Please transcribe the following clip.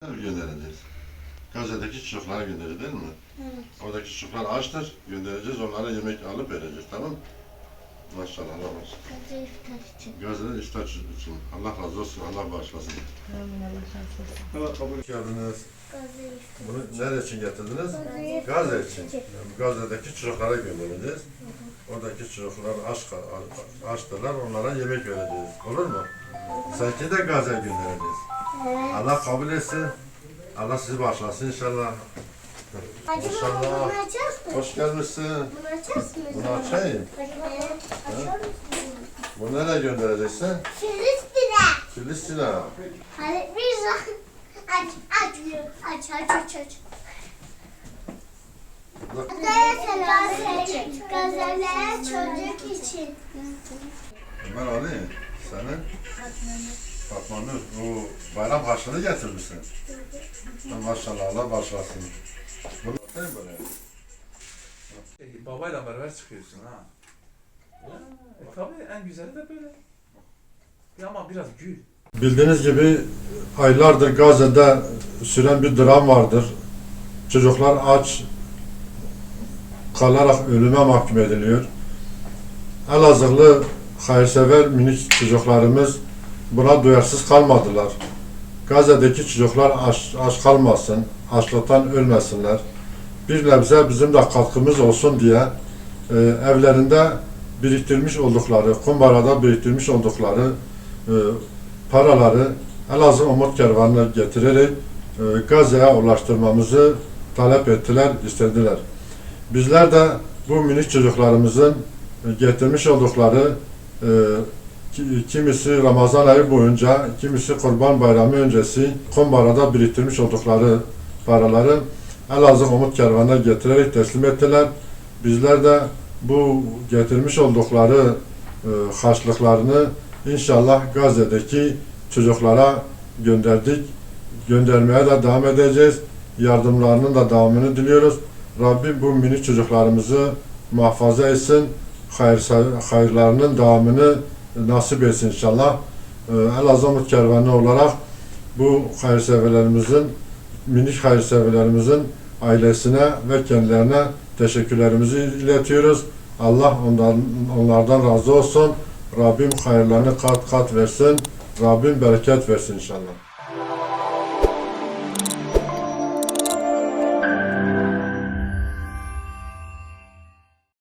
Göndereceğiz. Gazze'deki çocuklara göndereceğiz değil mi? Evet. Oradaki çocuklar açtır, göndereceğiz, onlara yemek alıp vereceğiz, tamam mı? Maşallah, Allah olsun. Gazze iftar için. Gazze'de iftar için. Allah razı olsun, Allah bağışlasın. Amin, Allah razı olsun. Evet, kabul geldiniz. Gazze iftar. Bunu nerede için getirdiniz? Gazze Gazze için. Yani Gazze'deki çocuklara göndereceğiz. Oradaki çocuklar açtılar, onlara yemek vereceğiz. Olur mu? Sanki de Gazze'ye göndereceğiz. Evet. Allah kabul etsin. Allah sizi bağışlasın inşallah. Acaba İnşallah. bunu açar mısın? Hoş gelmişsin. Bunu açar mısın? Bunu açayım. Evet. Açar mısın? Bunu nereye göndereceksin? Filistin'e. Filistin'e. Hadi bir zaman. Aç. Gazeler çocuk için. Ömer Ali, senin Fatma Nur, bu bayram harçlığını getirmişsin. Maşallah, Allah başlasın. Bunu atayım buraya. Babayla beraber çıkıyorsun ha. Tabii en güzeli de böyle. Ya ama biraz gül. Bildiğiniz gibi aylardır Gazze'de süren bir dram vardır. Çocuklar aç kalarak ölüme mahkum ediliyor. Elazığlı hayırsever minik çocuklarımız buna duyarsız kalmadılar. Gazze'deki çocuklar aç kalmasın, açlıktan ölmesinler. Bir nebze bizim de katkımız olsun diye evlerinde biriktirmiş oldukları, kumbarada biriktirmiş oldukları paraları Elazığ Umut Kervanı'na getirerek Gazze'ye ulaştırmamızı talep ettiler, istediler. Bizler de bu minik çocuklarımızın getirmiş oldukları kimisi Ramazan ayı boyunca, kimisi Kurban Bayramı öncesi kumbarada biriktirmiş oldukları paraları Elazığ Umut Kervanı'na getirerek teslim ettiler. Bizler de bu getirmiş oldukları harçlıklarını inşallah Gazze'deki çocuklara gönderdik. Göndermeye de devam edeceğiz. Yardımlarının da devamını diliyoruz. Rabbim bu minik çocuklarımızı muhafaza etsin. Hayırlarının devamını nasip etsin inşallah. Elazığ Umut Kervanı olarak bu hayırseverlerimizin, minik hayırseverlerimizin ailesine ve kendilerine teşekkürlerimizi iletiyoruz. Allah onlardan razı olsun. Rabbim hayırlarını kat kat versin. Rabbim bereket versin inşallah.